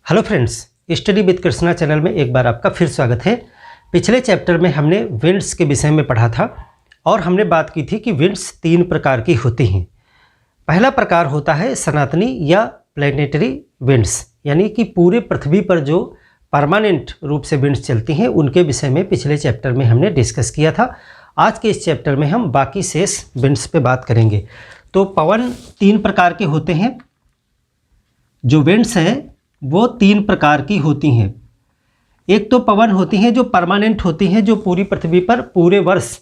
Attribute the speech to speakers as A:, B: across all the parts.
A: Hello friends, study with Krishna channel में एक बार आपका फिर स्वागत है। पिछले चैप्टर में हमने विंड्स के विषय में पढ़ा था और हमने बात की थी कि विंड्स तीन प्रकार की होती हैं। पहला प्रकार होता है सनातनी या प्लैनेटरी विंड्स, यानी कि पूरे पृथ्वी पर जो परमानेंट रूप से विंड्स चलती हैं उनके विषय में पिछले चैप्टर में हमने डिस्कस किया था। आज के इस चैप्टर में हम बाकी शेष विंड्स पे बात करेंगे। तो पवन तीन प्रकार के होते हैं। जो विंड्स हैं वो तीन प्रकार की होती हैं। एक तो पवन होती हैं जो परमानेंट होती हैं, जो पूरी पृथ्वी पर पूरे वर्ष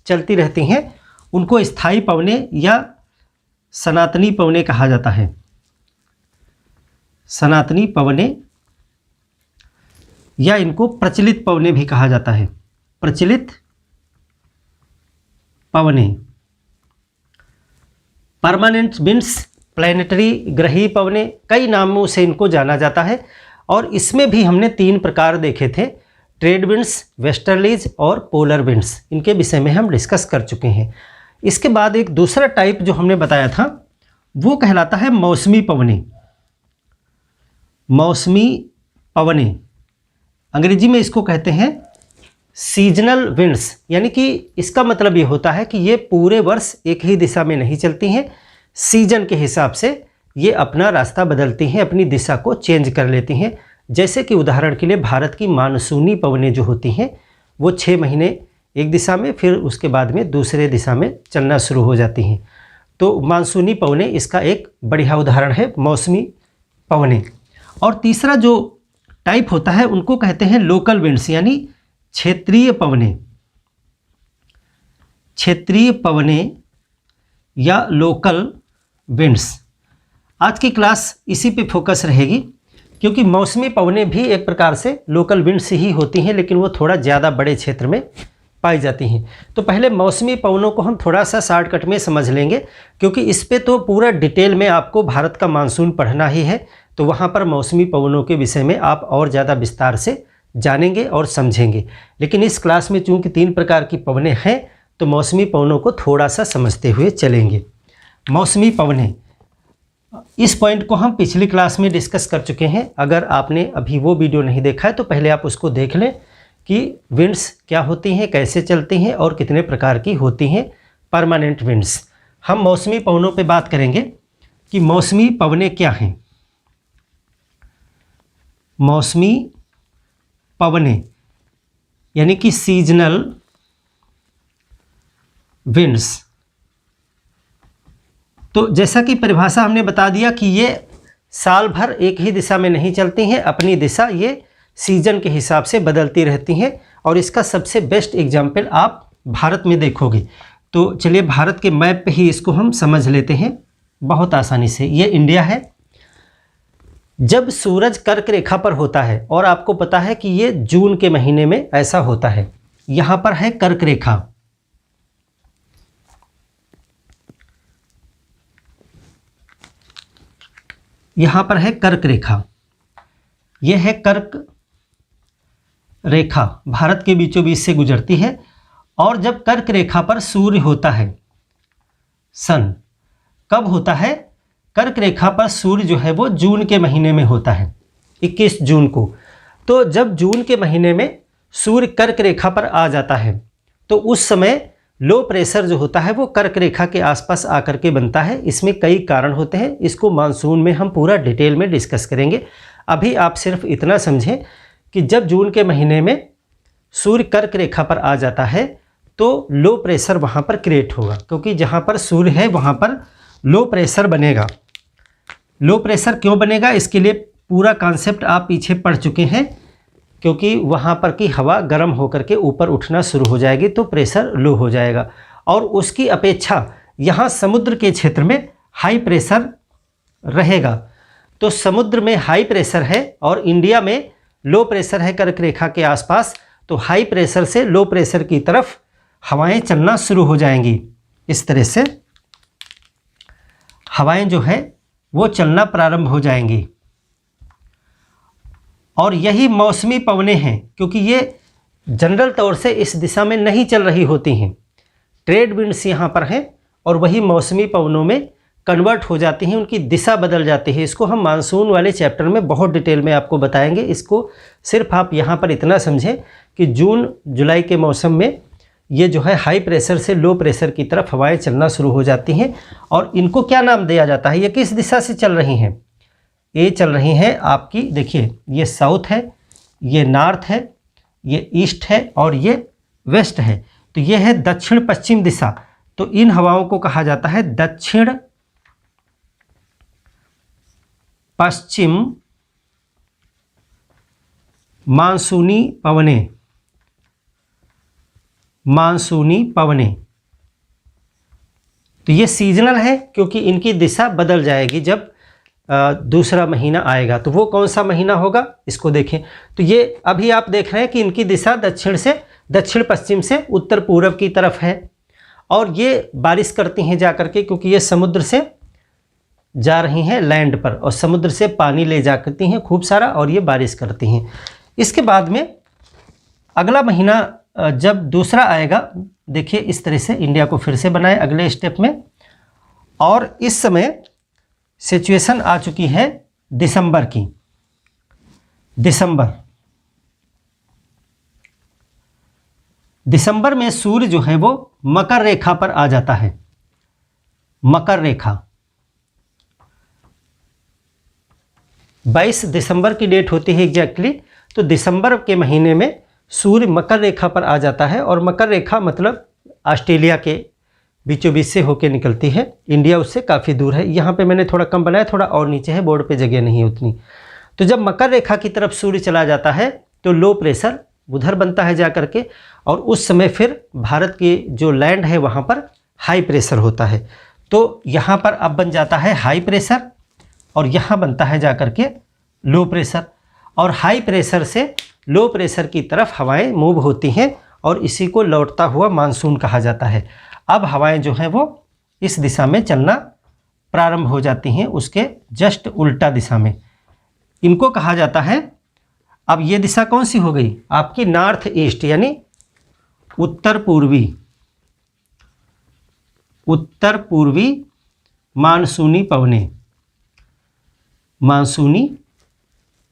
A: चलती रहती हैं, उनको स्थायी पवनें या सनातनी पवनें कहा जाता है। सनातनी पवनें या इनको प्रचलित पवनें भी कहा जाता है। प्रचलित पवनें, परमानेंट विंड्स, प्लैनेटरी ग्रही पवनें, कई नामों से इनको जाना जाता है। और इसमें भी हमने तीन प्रकार देखे थे, ट्रेड विंड्स, वेस्टर्लीज और पोलर विंड्स। इनके विषय में हम डिस्कस कर चुके हैं। इसके बाद एक दूसरा टाइप जो हमने बताया था वो कहलाता है मौसमी पवनें। मौसमी पवनें, अंग्रेजी में इसको कहते हैं सीजनल विंड्स, यानी कि इसका मतलब ये होता है कि ये पूरे वर्ष एक ही दिशा में नहीं चलती हैं। सीजन के हिसाब से ये अपना रास्ता बदलती हैं, अपनी दिशा को चेंज कर लेती हैं। जैसे कि उदाहरण के लिए भारत की मानसूनी पवनें जो होती हैं वो 6 महीने एक दिशा में, फिर उसके बाद में दूसरे दिशा में चलना शुरू हो जाती हैं। तो मानसूनी पवनें इसका एक बढ़िया उदाहरण है, मौसमी पवनें। और तीसरा जो टाइप होता है उनको कहते हैं लोकल विंड्स, यानी क्षेत्रीय पवनें। क्षेत्रीय पवनें या लोकल विंड्स। आज की क्लास इसी पे फोकस रहेगी, क्योंकि मौसमी पवनें भी एक प्रकार से लोकल विंड्स ही होती हैं, लेकिन वो थोड़ा ज़्यादा बड़े क्षेत्र में पाई जाती हैं। तो पहले मौसमी पवनों को हम थोड़ा सा शॉर्टकट में समझ लेंगे, क्योंकि इस पे तो पूरा डिटेल में आपको भारत का मानसून पढ़ना ही है। तो वहाँ पर मौसमी पवनों के विषय में आप और ज़्यादा विस्तार से जानेंगे और समझेंगे। लेकिन इस क्लास में चूँकि तीन प्रकार की पवनें हैं तो मौसमी पवनों को थोड़ा सा समझते हुए चलेंगे। मौसमी पवनें, इस पॉइंट को हम पिछली क्लास में डिस्कस कर चुके हैं। अगर आपने अभी वो वीडियो नहीं देखा है तो पहले आप उसको देख लें कि विंड्स क्या होती हैं, कैसे चलती हैं और कितने प्रकार की होती हैं परमानेंट विंड्स। हम मौसमी पवनों पे बात करेंगे कि मौसमी पवनें क्या हैं। मौसमी पवनें यानी कि सीजनल विंड्स। तो जैसा कि परिभाषा हमने बता दिया कि ये साल भर एक ही दिशा में नहीं चलती हैं, अपनी दिशा ये सीजन के हिसाब से बदलती रहती हैं। और इसका सबसे बेस्ट एग्जाम्पल आप भारत में देखोगे। तो चलिए भारत के मैप पे ही इसको हम समझ लेते हैं बहुत आसानी से। ये इंडिया है। जब सूरज कर्क रेखा पर होता है, और आपको पता है कि ये जून के महीने में ऐसा होता है, यहाँ पर है कर्क रेखा। यहाँ पर है कर्क रेखा, यह है कर्क रेखा, भारत के बीचों बीच से गुजरती है। और जब कर्क रेखा पर सूर्य होता है, सन कब होता है? कर्क रेखा पर सूर्य जो है वो जून के महीने में होता है, 21 जून को। तो जब जून के महीने में सूर्य कर्क रेखा पर आ जाता है तो उस समय लो प्रेशर जो होता है वो कर्क रेखा के आसपास आकर के बनता है। इसमें कई कारण होते हैं, इसको मानसून में हम पूरा डिटेल में डिस्कस करेंगे। अभी आप सिर्फ इतना समझें कि जब जून के महीने में सूर्य कर्क रेखा पर आ जाता है तो लो प्रेशर वहाँ पर क्रिएट होगा, क्योंकि जहाँ पर सूर्य है वहाँ पर लो प्रेशर बनेगा। लो प्रेशर क्यों बनेगा, इसके लिए पूरा कॉन्सेप्ट आप पीछे पढ़ चुके हैं। क्योंकि वहाँ पर की हवा गर्म होकर के ऊपर उठना शुरू हो जाएगी तो प्रेशर लो हो जाएगा। और उसकी अपेक्षा यहाँ समुद्र के क्षेत्र में हाई प्रेशर रहेगा। तो समुद्र में हाई प्रेशर है और इंडिया में लो प्रेशर है कर्क रेखा के आसपास। तो हाई प्रेशर से लो प्रेशर की तरफ हवाएं चलना शुरू हो जाएंगी। इस तरह से हवाएं जो है वो चलना प्रारंभ हो जाएंगी। और यही मौसमी पवनें हैं, क्योंकि ये जनरल तौर से इस दिशा में नहीं चल रही होती हैं। ट्रेड विंड्स यहाँ पर हैं और वही मौसमी पवनों में कन्वर्ट हो जाती हैं, उनकी दिशा बदल जाती है। इसको हम मानसून वाले चैप्टर में बहुत डिटेल में आपको बताएंगे। इसको सिर्फ आप यहाँ पर इतना समझें कि जून जुलाई के मौसम में ये जो है हाई प्रेशर से लो प्रेशर की तरफ हवाएं चलना शुरू हो जाती हैं। और इनको क्या नाम दिया जाता है, ये किस दिशा से चल रही हैं? ये चल रही हैं आपकी, देखिए ये साउथ है, ये नॉर्थ है, ये ईस्ट है और ये वेस्ट है। तो ये है दक्षिण पश्चिम दिशा। तो इन हवाओं को कहा जाता है दक्षिण पश्चिम मानसूनी पवनें। मानसूनी पवनें तो ये सीजनल है, क्योंकि इनकी दिशा बदल जाएगी जब दूसरा महीना आएगा। तो वो कौन सा महीना होगा, इसको देखें। तो ये अभी आप देख रहे हैं कि इनकी दिशा दक्षिण पश्चिम से उत्तर पूर्व की तरफ है। और ये बारिश करती हैं जा करके, क्योंकि ये समुद्र से जा रही हैं लैंड पर और समुद्र से पानी ले जा करती हैं खूब सारा, और ये बारिश करती हैं। इसके बाद में अगला महीना जब दूसरा आएगा, देखिए इस तरह से इंडिया को फिर से बनाए अगले स्टेप में। और इस समय सिचुएशन आ चुकी है दिसंबर की। दिसंबर में सूर्य जो है वो मकर रेखा पर आ जाता है। मकर रेखा 22 दिसंबर की डेट होती है एग्जैक्टली। तो दिसंबर के महीने में सूर्य मकर रेखा पर आ जाता है। और मकर रेखा मतलब ऑस्ट्रेलिया के बीचों बीच से होकर निकलती है। इंडिया उससे काफ़ी दूर है। यहाँ पे मैंने थोड़ा कम बनाया, थोड़ा और नीचे है, बोर्ड पे जगह नहीं है उतनी। तो जब मकर रेखा की तरफ सूर्य चला जाता है तो लो प्रेशर उधर बनता है जा करके, और उस समय फिर भारत की जो लैंड है वहाँ पर हाई प्रेशर होता है। तो यहाँ पर अब बन जाता है हाई प्रेशर और यहाँ बनता है जा करके लो प्रेशर। और हाई प्रेशर से लो प्रेशर की तरफ हवाएं मूव होती हैं और इसी को लौटता हुआ मानसून कहा जाता है। अब हवाएं जो हैं वो इस दिशा में चलना प्रारंभ हो जाती हैं, उसके जस्ट उल्टा दिशा में। इनको कहा जाता है, अब ये दिशा कौन सी हो गई आपकी, नॉर्थ ईस्ट यानी उत्तर पूर्वी मानसूनी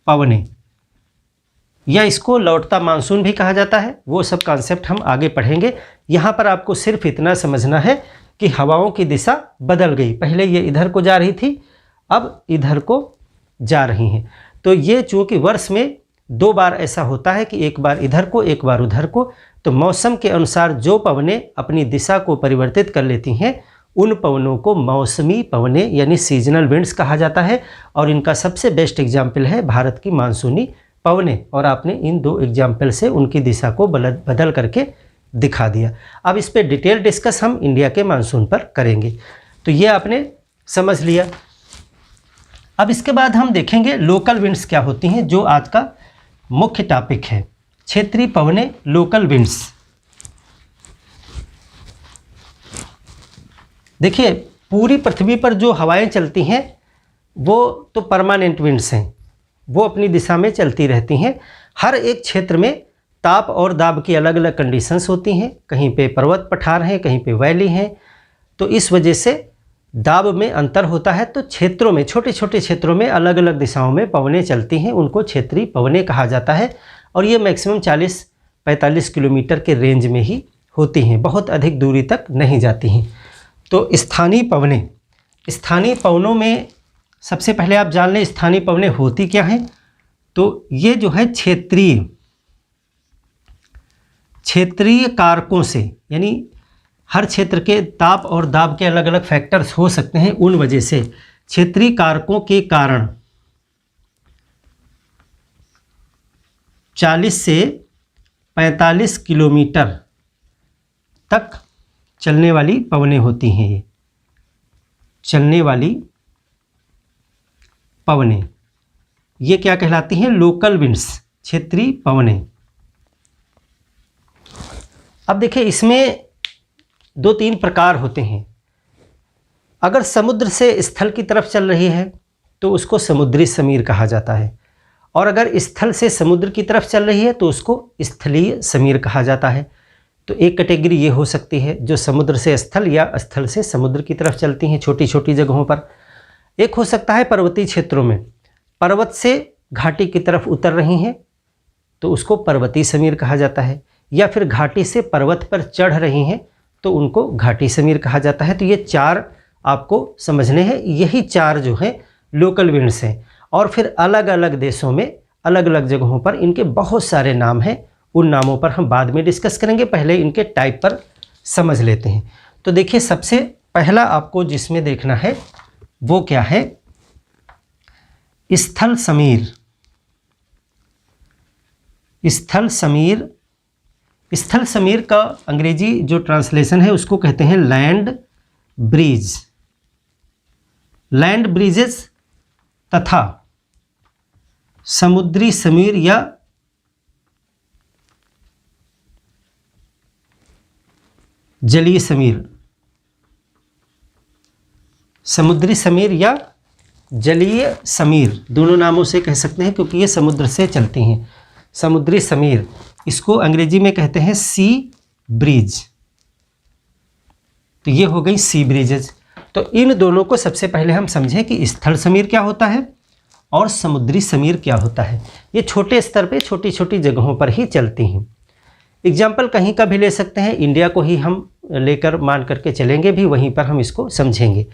A: पवनें, या इसको लौटता मानसून भी कहा जाता है। वो सब कॉन्सेप्ट हम आगे पढ़ेंगे। यहाँ पर आपको सिर्फ इतना समझना है कि हवाओं की दिशा बदल गई। पहले ये इधर को जा रही थी, अब इधर को जा रही हैं। तो ये चूँकि वर्ष में 2 बार ऐसा होता है कि एक बार इधर को एक बार उधर को, तो मौसम के अनुसार जो पवनें अपनी दिशा को परिवर्तित कर लेती हैं उन पवनों को मौसमी पवनें यानी सीजनल विंड्स कहा जाता है। और इनका सबसे बेस्ट एग्जाम्पल है भारत की मानसूनी पवनें। और आपने इन 2 एग्जाम्पल से उनकी दिशा को बदल करके दिखा दिया। अब इस पर डिटेल डिस्कस हम इंडिया के मानसून पर करेंगे। तो ये आपने समझ लिया। अब इसके बाद हम देखेंगे लोकल विंड्स क्या होती हैं, जो आज का मुख्य टॉपिक है। क्षेत्रीय पवनें, लोकल विंड्स। देखिए पूरी पृथ्वी पर जो हवाएं चलती हैं वो तो परमानेंट विंड्स हैं, वो अपनी दिशा में चलती रहती हैं। हर एक क्षेत्र में ताप और दाब की अलग अलग कंडीशंस होती हैं। कहीं पे पर्वत पठार हैं, कहीं पे वैली हैं, तो इस वजह से दाब में अंतर होता है। तो क्षेत्रों में, छोटे छोटे क्षेत्रों में अलग अलग दिशाओं में पवनें चलती हैं, उनको क्षेत्रीय पवनें कहा जाता है। और ये मैक्सिमम 40-45 किलोमीटर के रेंज में ही होती हैं, बहुत अधिक दूरी तक नहीं जाती हैं। तो स्थानीय पवनें, स्थानीय पवनों में सबसे पहले आप जान लें स्थानीय पवनें होती क्या हैं। तो ये जो है क्षेत्रीय कारकों से, यानी हर क्षेत्र के ताप और दाब के अलग अलग फैक्टर्स हो सकते हैं, उन वजह से क्षेत्रीय कारकों के कारण 40 से 45 किलोमीटर तक चलने वाली पवनें होती हैं। ये चलने वाली पवनें ये क्या कहलाती हैं, लोकल विंड्स, क्षेत्रीय पवनें। अब देखिए इसमें 2-3 प्रकार होते हैं। अगर समुद्र से स्थल की तरफ चल रही है तो उसको समुद्री समीर कहा जाता है, और अगर स्थल से समुद्र की तरफ चल रही है तो उसको स्थलीय समीर कहा जाता है। तो एक कैटेगरी ये हो सकती है जो समुद्र से स्थल या स्थल से समुद्र की तरफ चलती हैं छोटी छोटी जगहों पर। एक हो सकता है पर्वतीय क्षेत्रों में, पर्वत से घाटी की तरफ उतर रही हैं तो उसको पर्वतीय समीर कहा जाता है, या फिर घाटी से पर्वत पर चढ़ रही हैं तो उनको घाटी समीर कहा जाता है। तो ये 4 आपको समझने हैं, यही 4 जो हैं लोकल विंड्स हैं। और फिर अलग अलग देशों में अलग अलग जगहों पर इनके बहुत सारे नाम हैं, उन नामों पर हम बाद में डिस्कस करेंगे, पहले इनके टाइप पर समझ लेते हैं। तो देखिए सबसे पहला आपको जिसमें देखना है वो क्या है, स्थल समीर। स्थल समीर, स्थल समीर का अंग्रेजी जो ट्रांसलेशन है उसको कहते हैं लैंड ब्रिज। लैंड ब्रिजेस तथा समुद्री समीर या जलीय समीर, समुद्री समीर या जलीय समीर दोनों नामों से कह सकते हैं क्योंकि ये समुद्र से चलती हैं। समुद्री समीर, इसको अंग्रेजी में कहते हैं सी ब्रिज। तो ये हो गई सी ब्रिजेज। तो इन दोनों को सबसे पहले हम समझें कि स्थल समीर क्या होता है और समुद्री समीर क्या होता है। ये छोटे स्तर पे छोटी छोटी जगहों पर ही चलती हैं। एग्जाम्पल कहीं का भी ले सकते हैं, इंडिया को ही हम लेकर मान करके चलेंगे भी, वहीं पर हम इसको समझेंगे।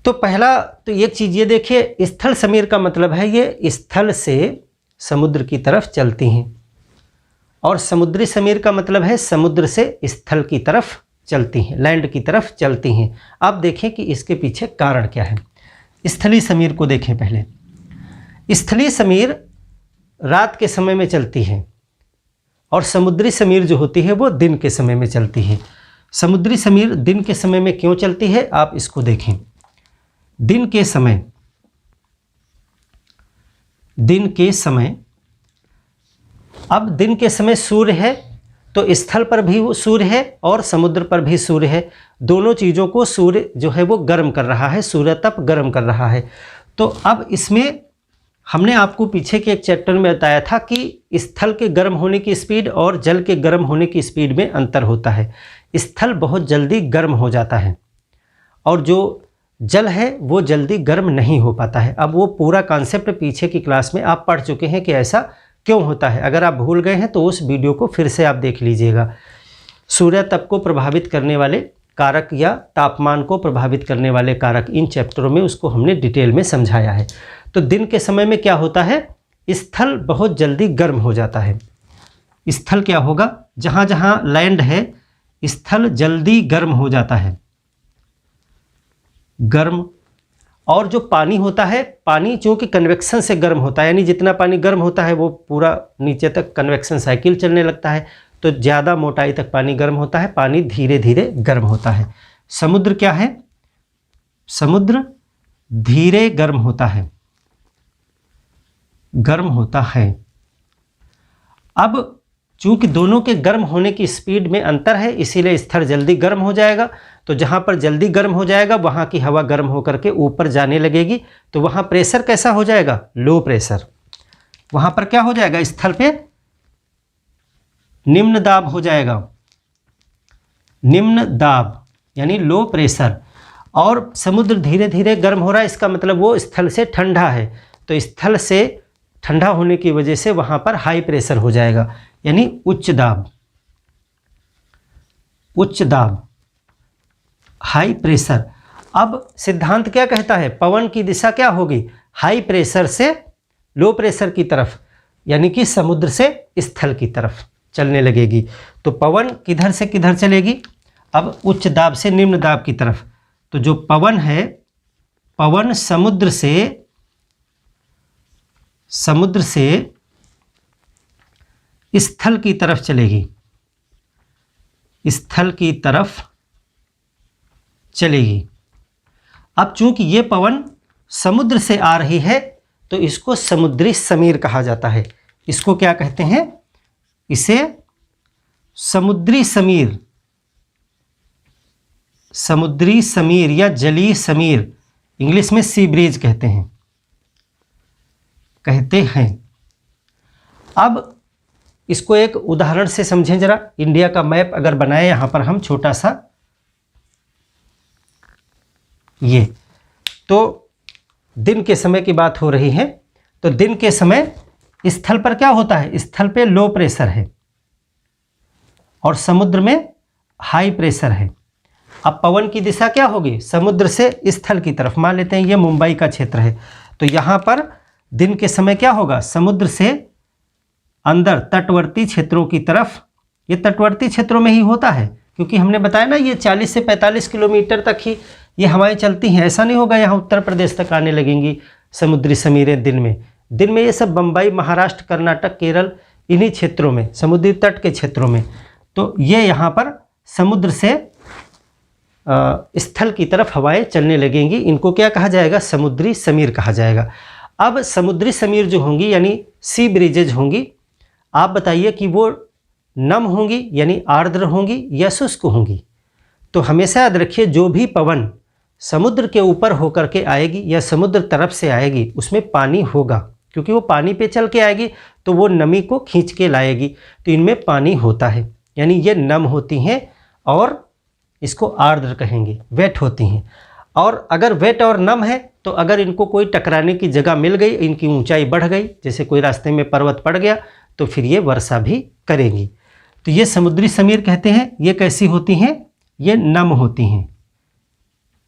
A: तो पहला तो एक चीज़ ये देखिए, स्थल समीर का मतलब है ये स्थल से समुद्र की तरफ चलती हैं, और समुद्री समीर का मतलब है समुद्र से स्थल की तरफ चलती हैं, लैंड की तरफ चलती हैं। अब देखें कि इसके पीछे कारण क्या है। स्थलीय समीर को देखें पहले। स्थलीय समीर रात के समय में चलती है और समुद्री समीर जो होती है वो दिन के समय में चलती है। समुद्री समीर दिन के समय में क्यों चलती है आप इसको देखें। दिन के समय अब दिन के समय सूर्य है तो स्थल पर भी वो सूर्य है और समुद्र पर भी सूर्य है। दोनों चीज़ों को सूर्य जो है वो गर्म कर रहा है, सूर्य तप गर्म कर रहा है। तो अब इसमें हमने आपको पीछे के एक चैप्टर में बताया था कि स्थल के गर्म होने की स्पीड और जल के गर्म होने की स्पीड में अंतर होता है। स्थल बहुत जल्दी गर्म हो जाता है और जो जल है वो जल्दी गर्म नहीं हो पाता है। अब वो पूरा कॉन्सेप्ट पीछे की क्लास में आप पढ़ चुके हैं कि ऐसा क्यों होता है। अगर आप भूल गए हैं तो उस वीडियो को फिर से आप देख लीजिएगा। सूर्य तप को प्रभावित करने वाले कारक या तापमान को प्रभावित करने वाले कारक, इन चैप्टरों में उसको हमने डिटेल में समझाया है। तो दिन के समय में क्या होता है, स्थल बहुत जल्दी गर्म हो जाता है। स्थल क्या होगा, जहाँ जहाँ लैंड है स्थल जल्दी गर्म हो जाता है, गर्म। और जो पानी होता है, पानी चूँकि कन्वेक्शन से गर्म होता है, यानी जितना पानी गर्म होता है वो पूरा नीचे तक कन्वेक्शन साइकिल चलने लगता है, तो ज़्यादा मोटाई तक पानी गर्म होता है, पानी धीरे धीरे गर्म होता है। समुद्र क्या है, समुद्र धीरे गर्म होता है, गर्म होता है। अब चूँकि दोनों के गर्म होने की स्पीड में अंतर है इसीलिए स्थल जल्दी गर्म हो जाएगा। तो जहाँ पर जल्दी गर्म हो जाएगा वहाँ की हवा गर्म होकर के ऊपर जाने लगेगी, तो वहाँ प्रेशर कैसा हो जाएगा, लो प्रेशर। वहाँ पर क्या हो जाएगा, स्थल पे निम्न दाब हो जाएगा, निम्न दाब यानी लो प्रेशर। और समुद्र धीरे धीरे गर्म हो रहा है, इसका मतलब वो स्थल से ठंडा है, तो स्थल से ठंडा होने की वजह से वहाँ पर हाई प्रेशर हो जाएगा, यानी उच्च दाब, उच्च दाब, हाई प्रेशर। अब सिद्धांत क्या कहता है, पवन की दिशा क्या होगी, हाई प्रेशर से लो प्रेशर की तरफ, यानी कि समुद्र से स्थल की तरफ चलने लगेगी। तो पवन किधर से किधर चलेगी, अब उच्च दाब से निम्न दाब की तरफ। तो जो पवन है, पवन समुद्र से स्थल की तरफ चलेगी, स्थल की तरफ चलेगी। अब चूंकि ये पवन समुद्र से आ रही है तो इसको समुद्री समीर कहा जाता है। इसको क्या कहते हैं, इसे समुद्री समीर, समुद्री समीर या जलीय समीर, इंग्लिश में सी ब्रिज कहते हैं। अब इसको एक उदाहरण से समझें जरा। इंडिया का मैप अगर बनाए यहाँ पर हम छोटा सा, ये तो दिन के समय की बात हो रही है। तो दिन के समय स्थल पर क्या होता है, स्थल पे लो प्रेशर है और समुद्र में हाई प्रेशर है। अब पवन की दिशा क्या होगी, समुद्र से स्थल की तरफ। मान लेते हैं ये मुंबई का क्षेत्र है, तो यहाँ पर दिन के समय क्या होगा, समुद्र से अंदर तटवर्ती क्षेत्रों की तरफ। ये तटवर्ती क्षेत्रों में ही होता है, क्योंकि हमने बताया ना ये 40 से 45 किलोमीटर तक ही ये हवाएं चलती हैं। ऐसा नहीं होगा यहाँ उत्तर प्रदेश तक आने लगेंगी समुद्री समीरें दिन में। दिन में ये सब बम्बई, महाराष्ट्र, कर्नाटक, केरल, इन्हीं क्षेत्रों में, समुद्री तट के क्षेत्रों में। तो ये यहाँ पर समुद्र से स्थल की तरफ हवाएं चलने लगेंगी। इनको क्या कहा जाएगा, समुद्री समीर कहा जाएगा। अब समुद्री समीर जो होंगी यानी सी ब्रिजेज होंगी, आप बताइए कि वो नम होंगी यानी आर्द्र होंगी या शुष्क होंगी। तो हमेशा याद रखिए, जो भी पवन समुद्र के ऊपर होकर के आएगी या समुद्र तरफ से आएगी उसमें पानी होगा, क्योंकि वो पानी पे चल के आएगी तो वो नमी को खींच के लाएगी। तो इनमें पानी होता है, यानी ये नम होती हैं और इसको आर्द्र कहेंगे, वेट होती हैं। और अगर वेट और नम है तो अगर इनको कोई टकराने की जगह मिल गई, इनकी ऊंचाई बढ़ गई, जैसे कोई रास्ते में पर्वत पड़ गया, तो फिर ये वर्षा भी करेंगी। तो ये समुद्री समीर कहते हैं। ये कैसी होती हैं, ये नम होती हैं,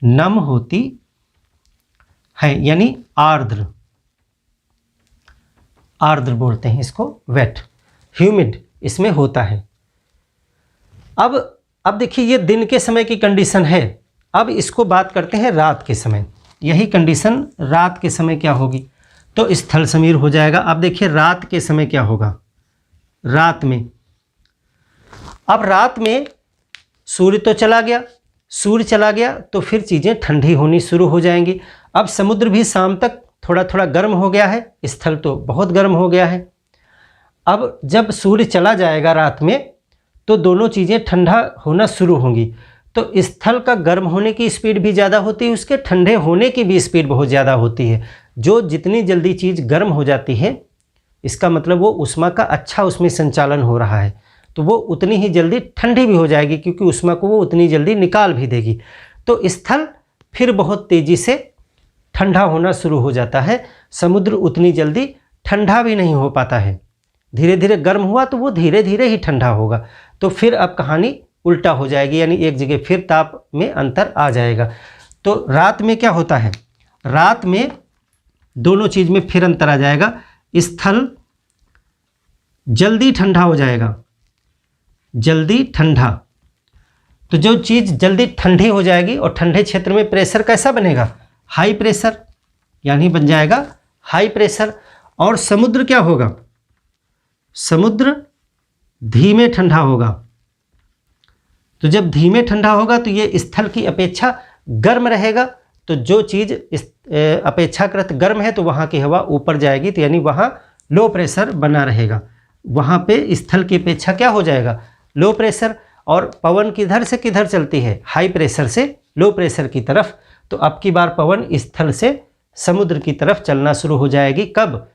A: नम होती है यानी आर्द्र, आर्द्र बोलते हैं इसको। वेट, ह्यूमिड इसमें होता है। अब देखिए ये दिन के समय की कंडीशन है। अब इसको बात करते हैं रात के समय। यही कंडीशन रात के समय क्या होगी, तो स्थल समीर हो जाएगा। अब देखिए रात के समय क्या होगा, रात में, अब रात में सूर्य तो चला गया, सूर्य चला गया तो फिर चीज़ें ठंडी होनी शुरू हो जाएंगी। अब समुद्र भी शाम तक थोड़ा थोड़ा गर्म हो गया है, स्थल तो बहुत गर्म हो गया है। अब जब सूर्य चला जाएगा रात में तो दोनों चीज़ें ठंडा होना शुरू होंगी। तो स्थल का गर्म होने की स्पीड भी ज़्यादा होती है, उसके ठंडे होने की भी स्पीड बहुत ज़्यादा होती है। जो जितनी जल्दी चीज़ गर्म हो जाती है, इसका मतलब वो ऊष्मा का अच्छा उसमें संचालन हो रहा है, तो वो उतनी ही जल्दी ठंडी भी हो जाएगी, क्योंकि ऊष्मा को वो उतनी जल्दी निकाल भी देगी। तो स्थल फिर बहुत तेज़ी से ठंडा होना शुरू हो जाता है। समुद्र उतनी जल्दी ठंडा भी नहीं हो पाता है, धीरे धीरे गर्म हुआ तो वो धीरे धीरे ही ठंडा होगा। तो फिर अब कहानी उल्टा हो जाएगी, यानी एक जगह फिर ताप में अंतर आ जाएगा। तो रात में क्या होता है, रात में दोनों चीज़ में फिर अंतर आ जाएगा। स्थल जल्दी ठंडा हो जाएगा, जल्दी ठंडा। तो जो चीज़ जल्दी ठंडी हो जाएगी और ठंडे क्षेत्र में प्रेशर कैसा बनेगा, हाई प्रेशर, यानी बन जाएगा हाई प्रेशर। और समुद्र क्या होगा, समुद्र धीमे ठंडा होगा। तो जब धीमे ठंडा होगा तो ये स्थल की अपेक्षा गर्म रहेगा। तो जो चीज़ अपेक्षाकृत गर्म है तो वहाँ की हवा ऊपर जाएगी, तो यानी वहाँ लो प्रेशर बना रहेगा। वहाँ पे स्थल की अपेक्षा क्या हो जाएगा, लो प्रेशर। और पवन किधर से किधर चलती है, हाई प्रेशर से लो प्रेशर की तरफ। तो अब की बार पवन स्थल से समुद्र की तरफ चलना शुरू हो जाएगी। कब,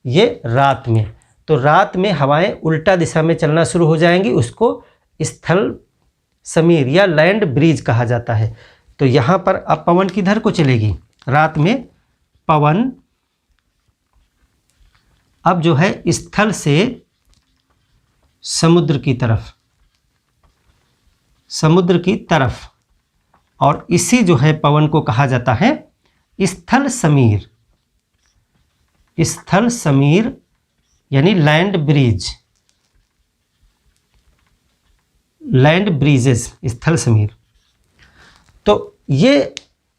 A: ये रात में। तो रात में हवाएं उल्टा दिशा में चलना शुरू हो जाएंगी, उसको स्थल समीर या लैंड ब्रीज कहा जाता है। तो यहाँ पर अब पवन किधर को चलेगी, रात में पवन अब जो है स्थल से समुद्र की तरफ, समुद्र की तरफ। और इसी जो है पवन को कहा जाता है स्थल समीर, स्थल समीर यानी लैंड ब्रिज, लैंड ब्रिजेस, स्थल समीर। तो ये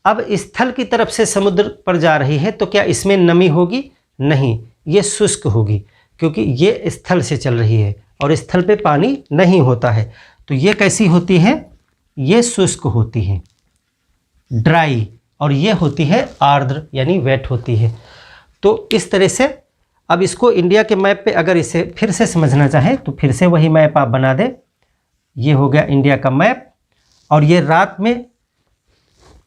A: अब स्थल की तरफ से समुद्र पर जा रही है, तो क्या इसमें नमी होगी, नहीं, ये शुष्क होगी, क्योंकि ये स्थल से चल रही है और स्थल पे पानी नहीं होता है। तो ये कैसी होती है, ये शुष्क होती है, ड्राई। और ये होती है आर्द्र यानी वेट होती है। तो इस तरह से अब इसको इंडिया के मैप पे अगर इसे फिर से समझना चाहें तो फिर से वही मैप आप बना दें। ये हो गया इंडिया का मैप, और ये रात में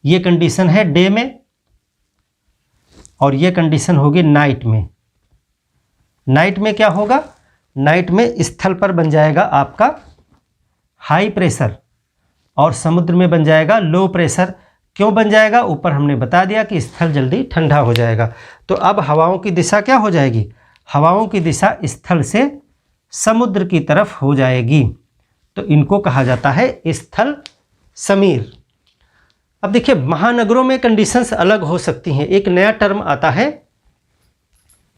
A: ये कंडीशन है डे में, और ये कंडीशन होगी नाइट में। नाइट में क्या होगा, नाइट में स्थल पर बन जाएगा आपका हाई प्रेशर और समुद्र में बन जाएगा लो प्रेशर। क्यों बन जाएगा? ऊपर हमने बता दिया कि स्थल जल्दी ठंडा हो जाएगा। तो अब हवाओं की दिशा क्या हो जाएगी? हवाओं की दिशा स्थल से समुद्र की तरफ हो जाएगी। तो इनको कहा जाता है स्थल समीर। अब देखिए, महानगरों में कंडीशंस अलग हो सकती हैं। एक नया टर्म आता है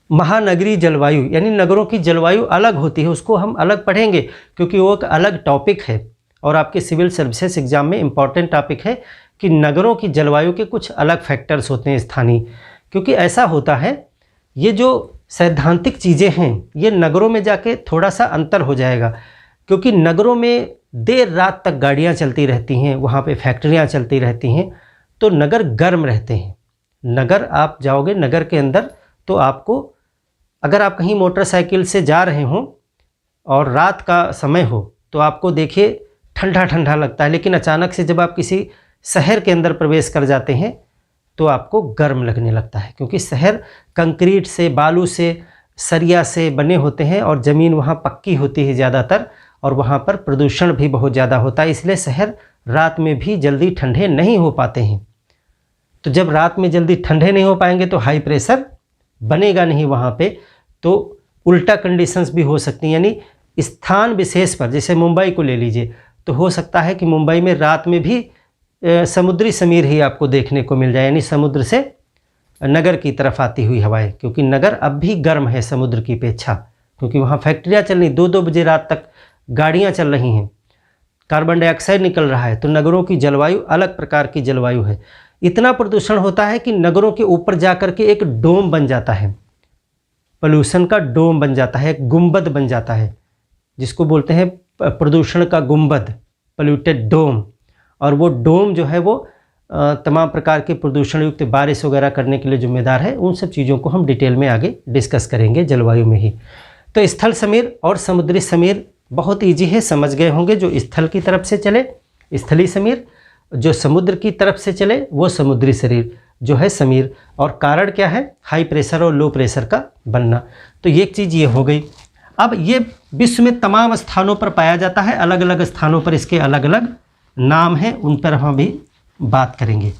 A: महानगरीय जलवायु, यानी नगरों की जलवायु अलग होती है। उसको हम अलग पढ़ेंगे क्योंकि वो एक अलग टॉपिक है और आपके सिविल सर्विसेज एग्जाम में इम्पॉर्टेंट टॉपिक है कि नगरों की जलवायु के कुछ अलग फैक्टर्स होते हैं स्थानीय। क्योंकि ऐसा होता है, ये जो सैद्धांतिक चीज़ें हैं ये नगरों में जाके थोड़ा सा अंतर हो जाएगा, क्योंकि नगरों में देर रात तक गाड़ियाँ चलती रहती हैं, वहाँ पे फैक्ट्रियाँ चलती रहती हैं, तो नगर गर्म रहते हैं। नगर आप जाओगे नगर के अंदर तो आपको, अगर आप कहीं मोटरसाइकिल से जा रहे हों और रात का समय हो तो आपको देखिए ठंडा ठंडा लगता है, लेकिन अचानक से जब आप किसी शहर के अंदर प्रवेश कर जाते हैं तो आपको गर्म लगने लगता है, क्योंकि शहर कंक्रीट से, बालू से, सरिया से बने होते हैं और ज़मीन वहाँ पक्की होती है ज़्यादातर, और वहाँ पर प्रदूषण भी बहुत ज़्यादा होता है, इसलिए शहर रात में भी जल्दी ठंडे नहीं हो पाते हैं। तो जब रात में जल्दी ठंडे नहीं हो पाएंगे तो हाई प्रेशर बनेगा नहीं वहाँ पे, तो उल्टा कंडीशंस भी हो सकती हैं। यानी स्थान विशेष पर, जैसे मुंबई को ले लीजिए, तो हो सकता है कि मुंबई में रात में भी समुद्री समीर ही आपको देखने को मिल जाए, यानी समुद्र से नगर की तरफ आती हुई हवाएं, क्योंकि नगर अब भी गर्म है समुद्र की अपेक्षा, क्योंकि वहाँ फैक्ट्रियाँ चल रही, 2-2 बजे रात तक गाड़ियाँ चल रही हैं, कार्बन डाइऑक्साइड निकल रहा है। तो नगरों की जलवायु अलग प्रकार की जलवायु है। इतना प्रदूषण होता है कि नगरों के ऊपर जाकर के एक डोम बन जाता है, पोल्यूशन का डोम बन जाता है, एक गुंबद बन जाता है, जिसको बोलते हैं प्रदूषण का गुंबद, पोल्यूटेड डोम। और वो डोम जो है वो तमाम प्रकार के प्रदूषण युक्त बारिश वगैरह करने के लिए जिम्मेदार है। उन सब चीज़ों को हम डिटेल में आगे डिस्कस करेंगे जलवायु में ही। तो स्थल समीर और समुद्री समीर बहुत ईजी है, समझ गए होंगे। जो स्थल की तरफ से चले स्थलीय समीर, जो समुद्र की तरफ से चले वो समुद्री समीर जो है समीर। और कारण क्या है? हाई प्रेशर और लो प्रेशर का बनना। तो ये एक चीज़ ये हो गई। अब ये विश्व में तमाम स्थानों पर पाया जाता है, अलग अलग स्थानों पर इसके अलग अलग नाम हैं, उन पर हम अभी बात करेंगे।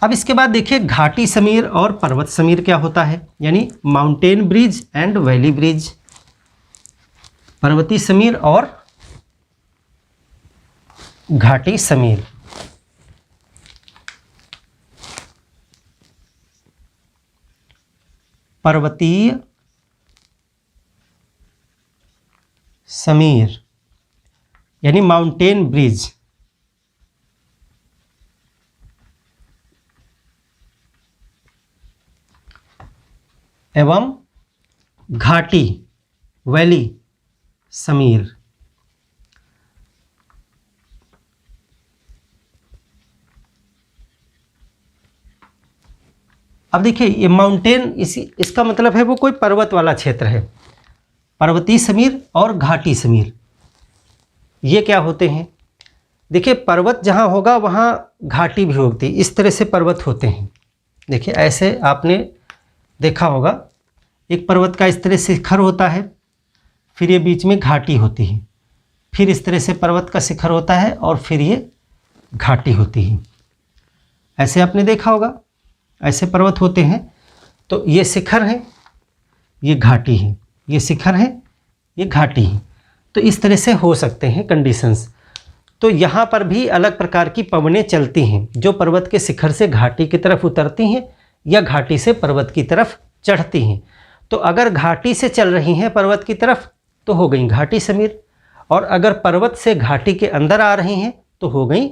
A: अब इसके बाद देखिए घाटी समीर और पर्वत समीर क्या होता है, यानी mountain bridge and valley bridge. पर्वतीय समीर और घाटी समीर। पर्वतीय समीर यानी माउंटेन ब्रिज एवं घाटी वैली समीर। अब देखिए ये माउंटेन, इसका मतलब है वो कोई पर्वत वाला क्षेत्र है। पर्वतीय समीर और घाटी समीर ये क्या होते हैं? देखिए पर्वत जहाँ होगा वहाँ घाटी भी होती है, इस तरह से पर्वत होते हैं। देखिए ऐसे आपने देखा होगा, एक पर्वत का इस तरह से शिखर होता है, फिर ये बीच में घाटी होती है, फिर इस तरह से पर्वत का शिखर होता है और फिर ये घाटी होती है। ऐसे आपने देखा होगा, ऐसे पर्वत होते हैं। तो ये शिखर है, ये घाटी है, ये शिखर है, ये घाटी है। तो इस तरह से हो सकते हैं कंडीशंस। तो यहाँ पर भी अलग प्रकार की पवनें चलती हैं, जो पर्वत के शिखर से घाटी की तरफ उतरती हैं या घाटी से पर्वत की तरफ चढ़ती हैं। तो अगर घाटी से चल रही हैं पर्वत की तरफ तो हो गई घाटी समीर, और अगर पर्वत से घाटी के अंदर आ रही हैं तो हो गई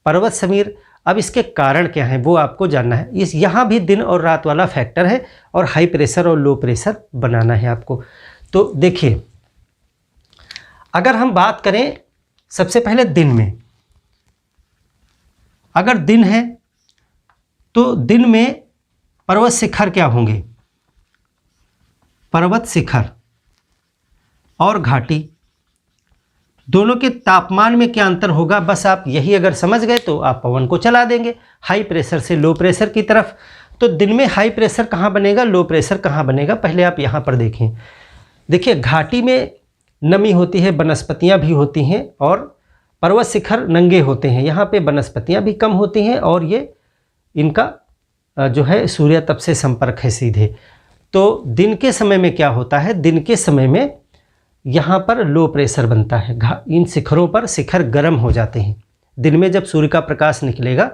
A: पर्वत समीर। अब इसके कारण क्या हैं वो आपको जानना है। इस यहाँ भी दिन और रात वाला फैक्टर है, और हाई प्रेशर और लो प्रेशर बनाना है आपको। तो देखिए अगर हम बात करें सबसे पहले दिन में, अगर दिन है तो दिन में पर्वत शिखर क्या होंगे? पर्वत शिखर और घाटी दोनों के तापमान में क्या अंतर होगा, बस आप यही अगर समझ गए तो आप पवन को चला देंगे हाई प्रेशर से लो प्रेशर की तरफ। तो दिन में हाई प्रेशर कहाँ बनेगा, लो प्रेशर कहाँ बनेगा, पहले आप यहाँ पर देखें। देखिए घाटी में नमी होती है, वनस्पतियाँ भी होती हैं और पर्वत शिखर नंगे होते हैं। यहाँ पे वनस्पतियाँ भी कम होती हैं और ये इनका जो है सूर्य तप से संपर्क है सीधे। तो दिन के समय में क्या होता है, दिन के समय में यहाँ पर लो प्रेशर बनता है। इन शिखरों पर शिखर गर्म हो जाते हैं। दिन में जब सूर्य का प्रकाश निकलेगा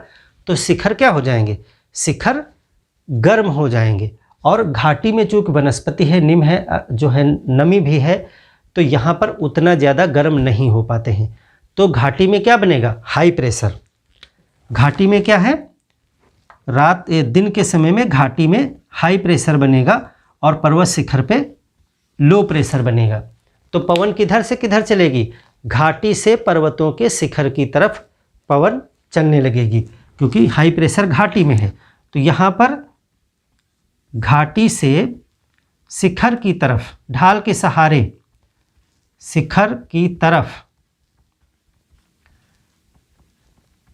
A: तो शिखर क्या हो जाएंगे, शिखर गर्म हो जाएंगे। और घाटी में चूँकि वनस्पति है, निम है, जो है नमी भी है, तो यहाँ पर उतना ज़्यादा गर्म नहीं हो पाते हैं। तो घाटी में क्या बनेगा, हाई प्रेशर। घाटी में क्या है, दिन के समय में घाटी में हाई प्रेशर बनेगा और पर्वत शिखर पे लो प्रेशर बनेगा। तो पवन किधर से किधर चलेगी, घाटी से पर्वतों के शिखर की तरफ पवन चलने लगेगी, क्योंकि हाई प्रेशर घाटी में है। तो यहाँ पर घाटी से शिखर की तरफ, ढाल के सहारे शिखर की तरफ,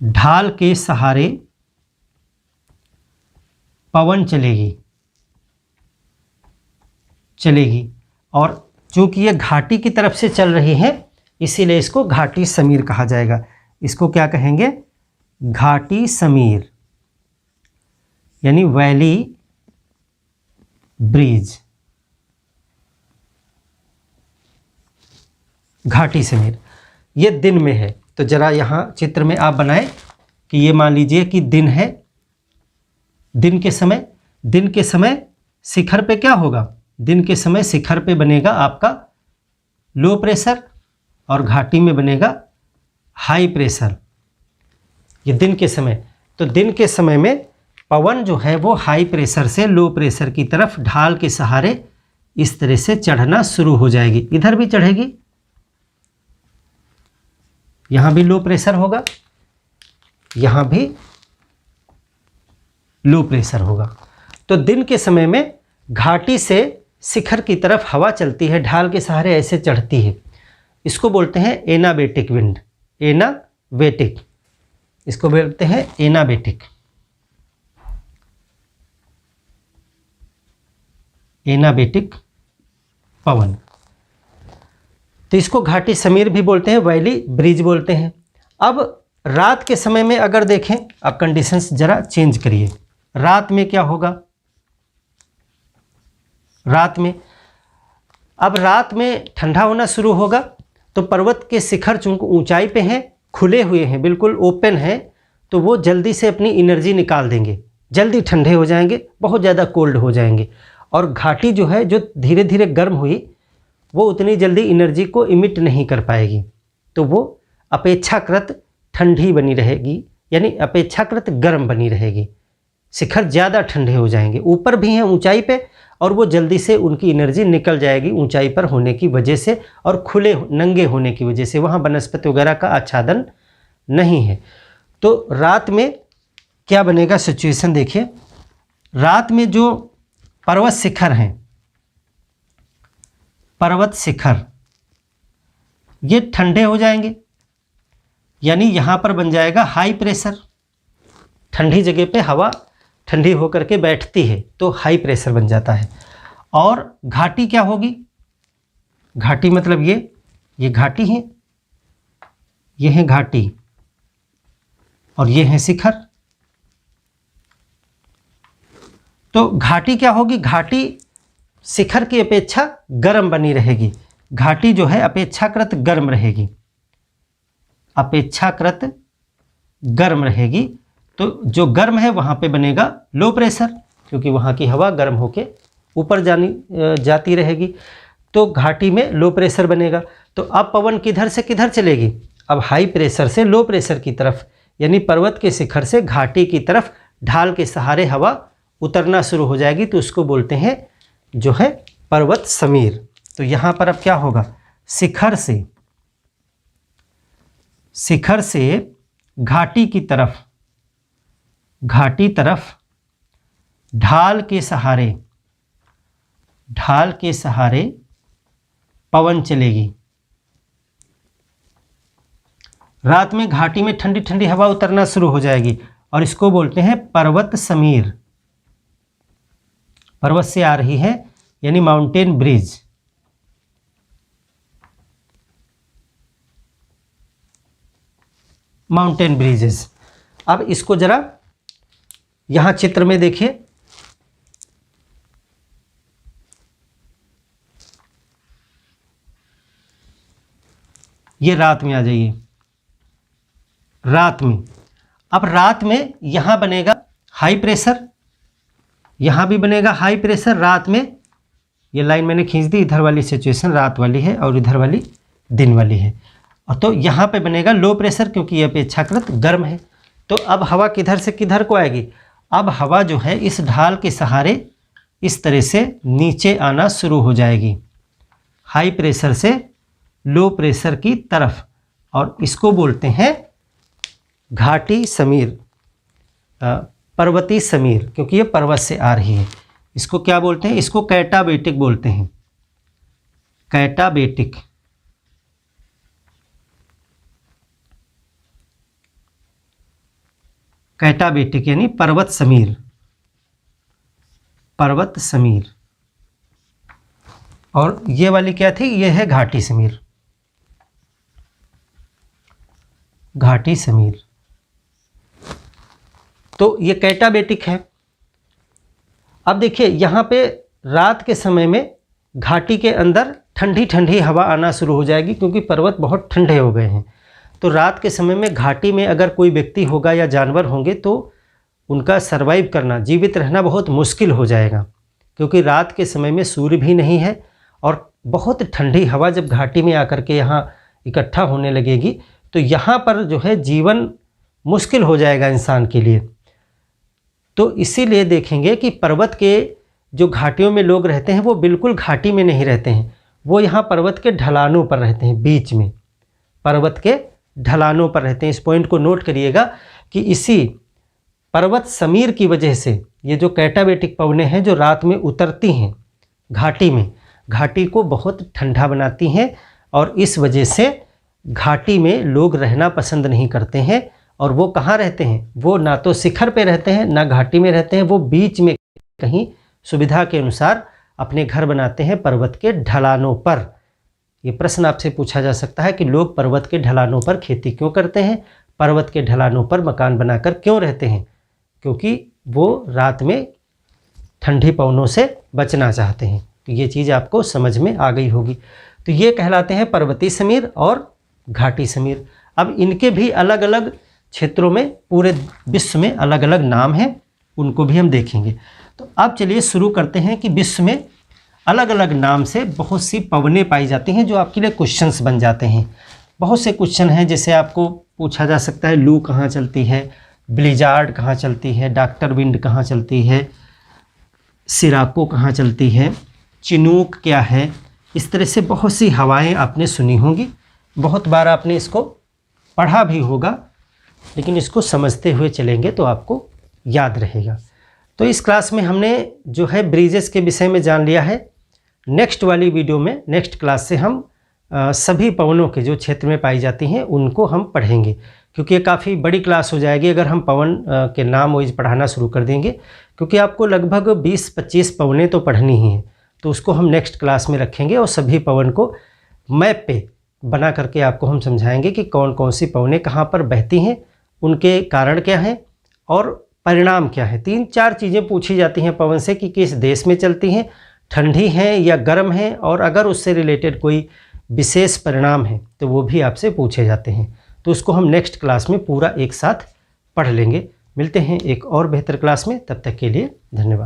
A: ढाल के सहारे पवन चलेगी। और चूंकि ये घाटी की तरफ से चल रही है इसीलिए इसको घाटी समीर कहा जाएगा। इसको क्या कहेंगे, घाटी समीर, यानी वैली ब्रिज, घाटी समीर। ये दिन में है। तो जरा यहाँ चित्र में आप बनाएं कि ये मान लीजिए कि दिन है। दिन के समय शिखर पे क्या होगा, दिन के समय शिखर पे बनेगा आपका लो प्रेशर और घाटी में बनेगा हाई प्रेशर। ये दिन के समय। तो दिन के समय में पवन जो है वो हाई प्रेशर से लो प्रेशर की तरफ ढाल के सहारे इस तरह से चढ़ना शुरू हो जाएगी। इधर भी चढ़ेगी, यहाँ भी लो प्रेशर होगा, यहाँ भी लो प्रेशर होगा। तो दिन के समय में घाटी से शिखर की तरफ हवा चलती है, ढाल के सहारे ऐसे चढ़ती है। इसको बोलते हैं एनाबेटिक विंड, एनाबेटिक, इसको बोलते हैं एनाबेटिक, एनाबेटिक पवन। तो इसको घाटी समीर भी बोलते हैं, वैली ब्रिज बोलते हैं। अब रात के समय में अगर देखें, अब कंडीशंस जरा चेंज करिए। रात में क्या होगा, रात में ठंडा होना शुरू होगा। तो पर्वत के शिखर चूंकि ऊंचाई पे हैं, खुले हुए हैं, बिल्कुल ओपन हैं, तो वो जल्दी से अपनी एनर्जी निकाल देंगे, जल्दी ठंडे हो जाएंगे, बहुत ज़्यादा कोल्ड हो जाएंगे। और घाटी जो है जो धीरे धीरे गर्म हुई, वो उतनी जल्दी एनर्जी को इमिट नहीं कर पाएगी, तो वो अपेक्षाकृत ठंडी बनी रहेगी, यानी अपेक्षाकृत गर्म बनी रहेगी। शिखर ज़्यादा ठंडे हो जाएंगे, ऊपर भी हैं ऊंचाई पे, और वो जल्दी से उनकी एनर्जी निकल जाएगी ऊंचाई पर होने की वजह से और खुले नंगे होने की वजह से, वहाँ वनस्पति वगैरह का आच्छादन नहीं है। तो रात में क्या बनेगा सिचुएशन देखिए। रात में जो पर्वत शिखर हैं, पर्वत शिखर ये ठंडे हो जाएंगे, यानी यहाँ पर बन जाएगा हाई प्रेशर। ठंडी जगह पे हवा ठंडी होकर के बैठती है तो हाई प्रेशर बन जाता है। और घाटी क्या होगी, घाटी मतलब ये घाटी है, ये है घाटी और ये है शिखर। तो घाटी क्या होगी, घाटी शिखर की अपेक्षा गर्म बनी रहेगी। घाटी जो है अपेक्षाकृत गर्म रहेगी, अपेक्षाकृत गर्म रहेगी। तो जो गर्म है वहाँ पे बनेगा लो प्रेशर, क्योंकि वहाँ की हवा गर्म होके ऊपर जाती रहेगी। तो घाटी में लो प्रेशर बनेगा। तो अब पवन किधर से किधर चलेगी, अब हाई प्रेशर से लो प्रेशर की तरफ, यानी पर्वत के शिखर से घाटी की तरफ ढाल के सहारे हवा उतरना शुरू हो जाएगी। तो उसको बोलते हैं जो है पर्वत समीर। तो यहाँ पर अब क्या होगा, शिखर से घाटी की तरफ, घाटी तरफ ढाल के सहारे पवन चलेगी। रात में घाटी में ठंडी ठंडी हवा उतरना शुरू हो जाएगी और इसको बोलते हैं पर्वत समीर, पर्वत से आ रही है, यानी माउंटेन ब्रीज। Mountain bridges. अब इसको जरा यहाँ चित्र में देखिए, ये रात में आ जाइए, रात में। अब रात में यहाँ बनेगा हाई प्रेशर, यहाँ भी बनेगा हाई प्रेशर रात में। ये लाइन मैंने खींच दी, इधर वाली सिचुएशन रात वाली है और इधर वाली दिन वाली है। और तो यहाँ पे बनेगा लो प्रेशर, क्योंकि ये अपेक्षाकृत गर्म है। तो अब हवा किधर से किधर को आएगी? अब हवा जो है इस ढाल के सहारे इस तरह से नीचे आना शुरू हो जाएगी, हाई प्रेशर से लो प्रेशर की तरफ। और इसको बोलते हैं घाटी समीर, पर्वतीय समीर, क्योंकि ये पर्वत से आ रही है। इसको क्या बोलते हैं? इसको कैटाबेटिक बोलते हैं, कैटाबेटिक। कैटाबेटिक यानी पर्वत समीर, पर्वत समीर। और ये वाली क्या थी? ये है घाटी समीर, घाटी समीर। तो ये कैटाबेटिक है। अब देखिए यहाँ पे रात के समय में घाटी के अंदर ठंडी ठंडी हवा आना शुरू हो जाएगी, क्योंकि पर्वत बहुत ठंडे हो गए हैं। तो रात के समय में घाटी में अगर कोई व्यक्ति होगा या जानवर होंगे तो उनका सरवाइव करना, जीवित रहना बहुत मुश्किल हो जाएगा, क्योंकि रात के समय में सूर्य भी नहीं है और बहुत ठंडी हवा जब घाटी में आकर के यहाँ इकट्ठा होने लगेगी तो यहाँ पर जो है जीवन मुश्किल हो जाएगा इंसान के लिए। तो इसीलिए देखेंगे कि पर्वत के जो घाटियों में लोग रहते हैं वो बिल्कुल घाटी में नहीं रहते हैं, वो यहाँ पर्वत के ढलानों पर रहते हैं, बीच में पर्वत के ढलानों पर रहते हैं। इस पॉइंट को नोट करिएगा कि इसी पर्वत समीर की वजह से ये जो कैटाबेटिक पवनें हैं जो रात में उतरती हैं घाटी में, घाटी को बहुत ठंडा बनाती हैं और इस वजह से घाटी में लोग रहना पसंद नहीं करते हैं। और वो कहाँ रहते हैं? वो ना तो शिखर पे रहते हैं ना घाटी में रहते हैं, वो बीच में कहीं सुविधा के अनुसार अपने घर बनाते हैं पर्वत के ढलानों पर। ये प्रश्न आपसे पूछा जा सकता है कि लोग पर्वत के ढलानों पर खेती क्यों करते हैं, पर्वत के ढलानों पर मकान बनाकर क्यों रहते हैं? क्योंकि वो रात में ठंडी पवनों से बचना चाहते हैं। तो ये चीज़ आपको समझ में आ गई होगी। तो ये कहलाते हैं पर्वतीय समीर और घाटी समीर। अब इनके भी अलग अलग क्षेत्रों में, पूरे विश्व में अलग अलग नाम हैं, उनको भी हम देखेंगे। तो अब चलिए शुरू करते हैं कि विश्व में अलग अलग नाम से बहुत सी पवनें पाई जाती हैं जो आपके लिए क्वेश्चंस बन जाते हैं। बहुत से क्वेश्चन हैं, जैसे आपको पूछा जा सकता है लू कहाँ चलती है, ब्लिजार्ड कहाँ चलती है, डॉक्टर विंड कहाँ चलती है, सिराको कहाँ चलती है, चिनूक क्या है। इस तरह से बहुत सी हवाएं आपने सुनी होंगी, बहुत बार आपने इसको पढ़ा भी होगा, लेकिन इसको समझते हुए चलेंगे तो आपको याद रहेगा। तो इस क्लास में हमने जो है ब्रीजेस के विषय में जान लिया है। नेक्स्ट वाली वीडियो में, नेक्स्ट क्लास से हम सभी पवनों के जो क्षेत्र में पाई जाती हैं उनको हम पढ़ेंगे, क्योंकि ये काफ़ी बड़ी क्लास हो जाएगी अगर हम पवन के नाम वाइज पढ़ाना शुरू कर देंगे, क्योंकि आपको लगभग 20-25 पवनें तो पढ़नी ही हैं। तो उसको हम नेक्स्ट क्लास में रखेंगे और सभी पवन को मैप पे बना करके आपको हम समझाएंगे कि कौन कौन सी पवनें कहाँ पर बहती हैं, उनके कारण क्या हैं और परिणाम क्या है। 3-4 चीज़ें पूछी जाती हैं पवन से कि किस देश में चलती हैं, ठंडी हैं या गर्म हैं, और अगर उससे रिलेटेड कोई विशेष परिणाम है तो वो भी आपसे पूछे जाते हैं। तो उसको हम नेक्स्ट क्लास में पूरा एक साथ पढ़ लेंगे। मिलते हैं एक और बेहतर क्लास में, तब तक के लिए धन्यवाद।